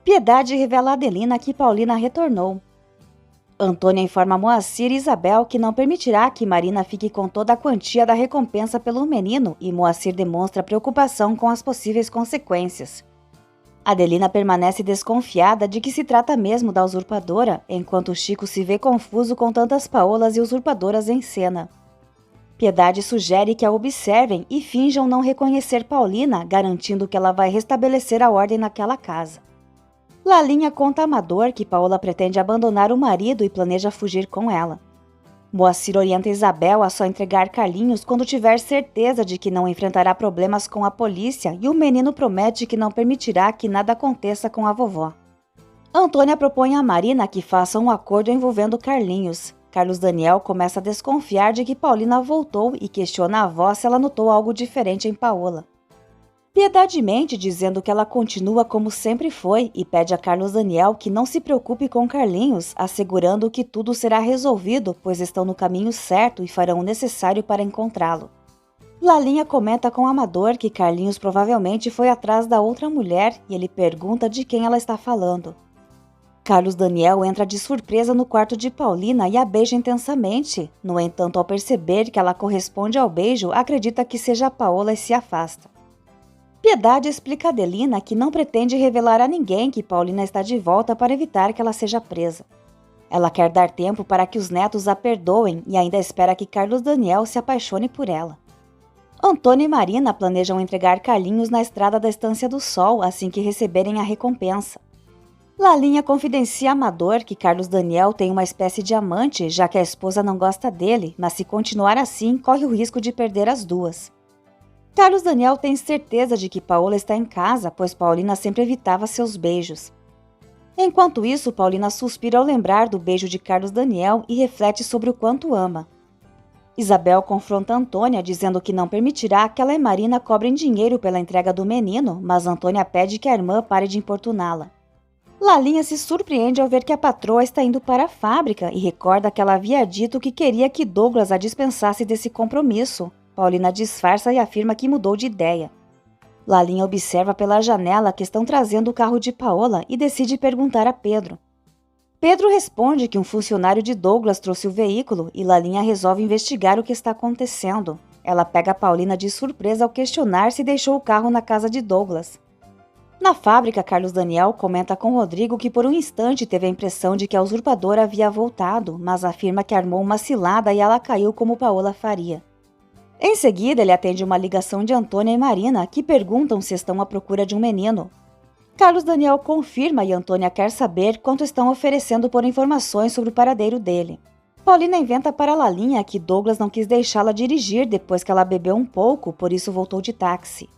Piedade revela a Adelina que Paulina retornou. Antônia informa Moacir e Isabel que não permitirá que Marina fique com toda a quantia da recompensa pelo menino e Moacir demonstra preocupação com as possíveis consequências. Adelina permanece desconfiada de que se trata mesmo da usurpadora, enquanto Chico se vê confuso com tantas Paolas e usurpadoras em cena. Piedade sugere que a observem e finjam não reconhecer Paulina, garantindo que ela vai restabelecer a ordem naquela casa. Lalinha conta a Amador que Paola pretende abandonar o marido e planeja fugir com ela. Moacir orienta Isabel a só entregar Carlinhos quando tiver certeza de que não enfrentará problemas com a polícia e o menino promete que não permitirá que nada aconteça com a vovó. Antônia propõe a Marina que faça um acordo envolvendo Carlinhos. Carlos Daniel começa a desconfiar de que Paulina voltou e questiona a avó se ela notou algo diferente em Paola. Piedade mente dizendo que ela continua como sempre foi e pede a Carlos Daniel que não se preocupe com Carlinhos, assegurando que tudo será resolvido, pois estão no caminho certo e farão o necessário para encontrá-lo. Lalinha comenta com Amador que Carlinhos provavelmente foi atrás da outra mulher e ele pergunta de quem ela está falando. Carlos Daniel entra de surpresa no quarto de Paulina e a beija intensamente. No entanto, ao perceber que ela corresponde ao beijo, acredita que seja a Paola e se afasta. Piedade explica a Adelina que não pretende revelar a ninguém que Paulina está de volta para evitar que ela seja presa. Ela quer dar tempo para que os netos a perdoem e ainda espera que Carlos Daniel se apaixone por ela. Antônia e Marina planejam entregar Carlinhos na estrada da Estância do Sol assim que receberem a recompensa. Lalinha confidencia a Amador que Carlos Daniel tem uma espécie de amante, já que a esposa não gosta dele, mas se continuar assim, corre o risco de perder as duas. Carlos Daniel tem certeza de que Paola está em casa, pois Paulina sempre evitava seus beijos. Enquanto isso, Paulina suspira ao lembrar do beijo de Carlos Daniel e reflete sobre o quanto ama. Isabel confronta Antônia, dizendo que não permitirá que ela e Marina cobrem dinheiro pela entrega do menino, mas Antônia pede que a irmã pare de importuná-la. Lalinha se surpreende ao ver que a patroa está indo para a fábrica e recorda que ela havia dito que queria que Douglas a dispensasse desse compromisso. Paulina disfarça e afirma que mudou de ideia. Lalinha observa pela janela que estão trazendo o carro de Paola e decide perguntar a Pedro. Pedro responde que um funcionário de Douglas trouxe o veículo e Lalinha resolve investigar o que está acontecendo. Ela pega Paulina de surpresa ao questionar se deixou o carro na casa de Douglas. Na fábrica, Carlos Daniel comenta com Rodrigo que por um instante teve a impressão de que a usurpadora havia voltado, mas afirma que armou uma cilada e ela caiu como Paola faria. Em seguida, ele atende uma ligação de Antônia e Marina, que perguntam se estão à procura de um menino. Carlos Daniel confirma e Antônia quer saber quanto estão oferecendo por informações sobre o paradeiro dele. Paulina inventa para Lalinha que Douglas não quis deixá-la dirigir depois que ela bebeu um pouco, por isso voltou de táxi.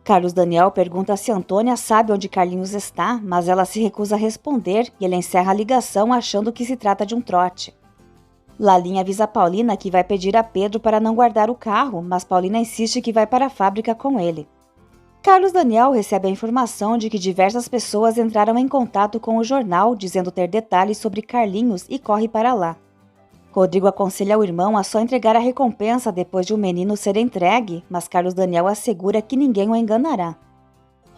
Carlos Daniel pergunta se Antônia sabe onde Carlinhos está, mas ela se recusa a responder e ele encerra a ligação achando que se trata de um trote. Lalinha avisa Paulina que vai pedir a Pedro para não guardar o carro, mas Paulina insiste que vai para a fábrica com ele. Carlos Daniel recebe a informação de que diversas pessoas entraram em contato com o jornal, dizendo ter detalhes sobre Carlinhos e corre para lá. Rodrigo aconselha o irmão a só entregar a recompensa depois de o menino ser entregue, mas Carlos Daniel assegura que ninguém o enganará.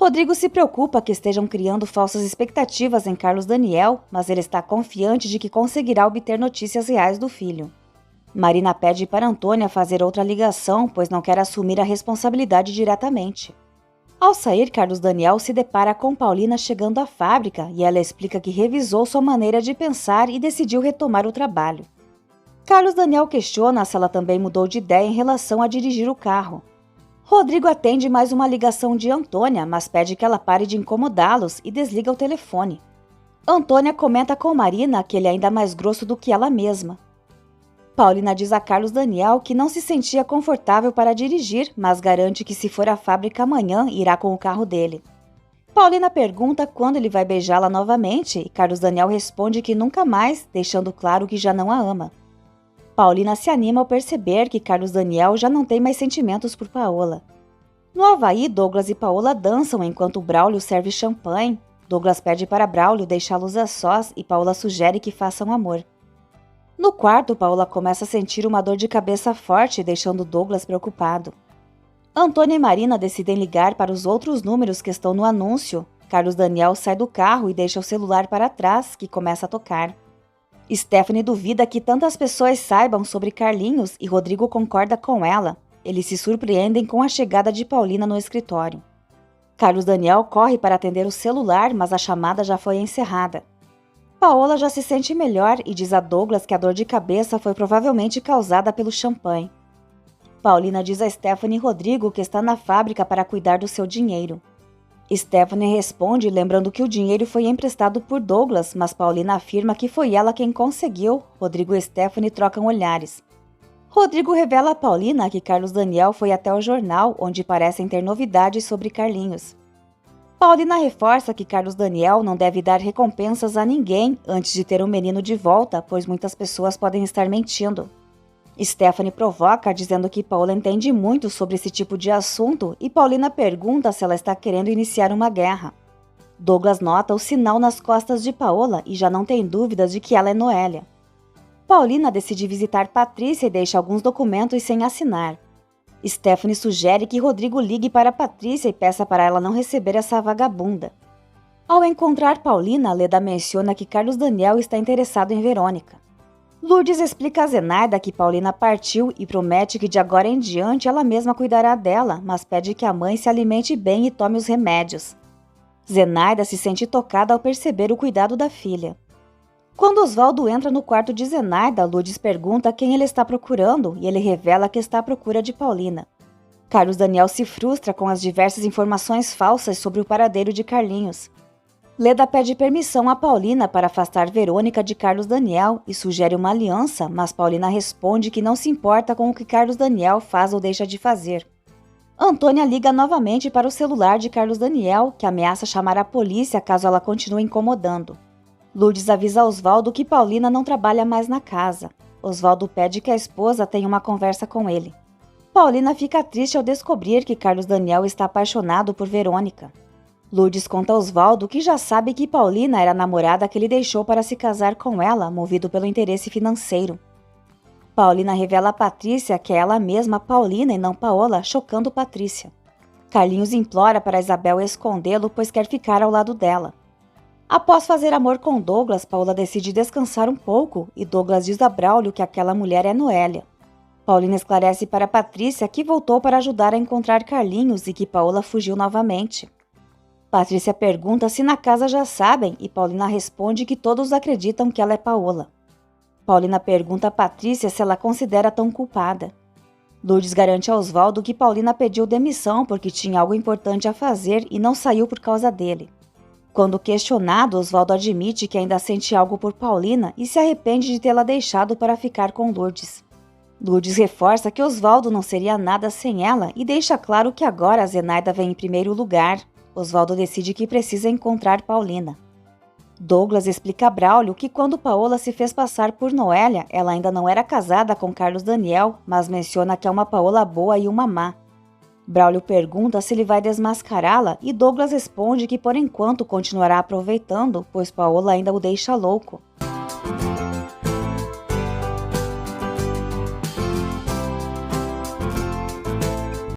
Rodrigo se preocupa que estejam criando falsas expectativas em Carlos Daniel, mas ele está confiante de que conseguirá obter notícias reais do filho. Marina pede para Antônia fazer outra ligação, pois não quer assumir a responsabilidade diretamente. Ao sair, Carlos Daniel se depara com Paulina chegando à fábrica e ela explica que revisou sua maneira de pensar e decidiu retomar o trabalho. Carlos Daniel questiona se ela também mudou de ideia em relação a dirigir o carro. Rodrigo atende mais uma ligação de Antônia, mas pede que ela pare de incomodá-los e desliga o telefone. Antônia comenta com Marina que ele é ainda mais grosso do que ela mesma. Paulina diz a Carlos Daniel que não se sentia confortável para dirigir, mas garante que se for à fábrica amanhã, irá com o carro dele. Paulina pergunta quando ele vai beijá-la novamente e Carlos Daniel responde que nunca mais, deixando claro que já não a ama. Paulina se anima ao perceber que Carlos Daniel já não tem mais sentimentos por Paola. No Havaí, Douglas e Paola dançam enquanto Braulio serve champanhe. Douglas pede para Braulio deixá-los a sós e Paola sugere que façam amor. No quarto, Paola começa a sentir uma dor de cabeça forte, deixando Douglas preocupado. Antônia e Marina decidem ligar para os outros números que estão no anúncio. Carlos Daniel sai do carro e deixa o celular para trás, que começa a tocar. Stephanie duvida que tantas pessoas saibam sobre Carlinhos e Rodrigo concorda com ela. Eles se surpreendem com a chegada de Paulina no escritório. Carlos Daniel corre para atender o celular, mas a chamada já foi encerrada. Paola já se sente melhor e diz a Douglas que a dor de cabeça foi provavelmente causada pelo champanhe. Paulina diz a Stephanie e Rodrigo que está na fábrica para cuidar do seu dinheiro. Stephanie responde lembrando que o dinheiro foi emprestado por Douglas, mas Paulina afirma que foi ela quem conseguiu. Rodrigo e Stephanie trocam olhares. Rodrigo revela a Paulina que Carlos Daniel foi até o jornal, onde parecem ter novidades sobre Carlinhos. Paulina reforça que Carlos Daniel não deve dar recompensas a ninguém antes de ter o menino de volta, pois muitas pessoas podem estar mentindo. Stephanie provoca, dizendo que Paula entende muito sobre esse tipo de assunto e Paulina pergunta se ela está querendo iniciar uma guerra. Douglas nota o sinal nas costas de Paola e já não tem dúvidas de que ela é Noélia. Paulina decide visitar Patrícia e deixa alguns documentos sem assinar. Stephanie sugere que Rodrigo ligue para Patrícia e peça para ela não receber essa vagabunda. Ao encontrar Paulina, Leda menciona que Carlos Daniel está interessado em Verônica. Lourdes explica a Zenaida que Paulina partiu e promete que de agora em diante ela mesma cuidará dela, mas pede que a mãe se alimente bem e tome os remédios. Zenaida se sente tocada ao perceber o cuidado da filha. Quando Osvaldo entra no quarto de Zenaida, Lourdes pergunta quem ele está procurando e ele revela que está à procura de Paulina. Carlos Daniel se frustra com as diversas informações falsas sobre o paradeiro de Carlinhos. Leda pede permissão a Paulina para afastar Verônica de Carlos Daniel e sugere uma aliança, mas Paulina responde que não se importa com o que Carlos Daniel faz ou deixa de fazer. Antônia liga novamente para o celular de Carlos Daniel, que ameaça chamar a polícia caso ela continue incomodando. Lourdes avisa Osvaldo que Paulina não trabalha mais na casa. Osvaldo pede que a esposa tenha uma conversa com ele. Paulina fica triste ao descobrir que Carlos Daniel está apaixonado por Verônica. Lourdes conta a Osvaldo que já sabe que Paulina era a namorada que ele deixou para se casar com ela, movido pelo interesse financeiro. Paulina revela a Patrícia que é ela mesma Paulina e não Paola, chocando Patrícia. Carlinhos implora para Isabel escondê-lo, pois quer ficar ao lado dela. Após fazer amor com Douglas, Paola decide descansar um pouco e Douglas diz a Braulio que aquela mulher é Noélia. Paulina esclarece para Patrícia que voltou para ajudar a encontrar Carlinhos e que Paola fugiu novamente. Patrícia pergunta se na casa já sabem e Paulina responde que todos acreditam que ela é Paola. Paulina pergunta a Patrícia se ela considera tão culpada. Lourdes garante a Osvaldo que Paulina pediu demissão porque tinha algo importante a fazer e não saiu por causa dele. Quando questionado, Osvaldo admite que ainda sente algo por Paulina e se arrepende de tê-la deixado para ficar com Lourdes. Lourdes reforça que Osvaldo não seria nada sem ela e deixa claro que agora a Zenaida vem em primeiro lugar. Osvaldo decide que precisa encontrar Paulina. Douglas explica a Braulio que quando Paola se fez passar por Noélia, ela ainda não era casada com Carlos Daniel, mas menciona que é uma Paola boa e uma má. Braulio pergunta se ele vai desmascará-la e Douglas responde que por enquanto continuará aproveitando, pois Paola ainda o deixa louco.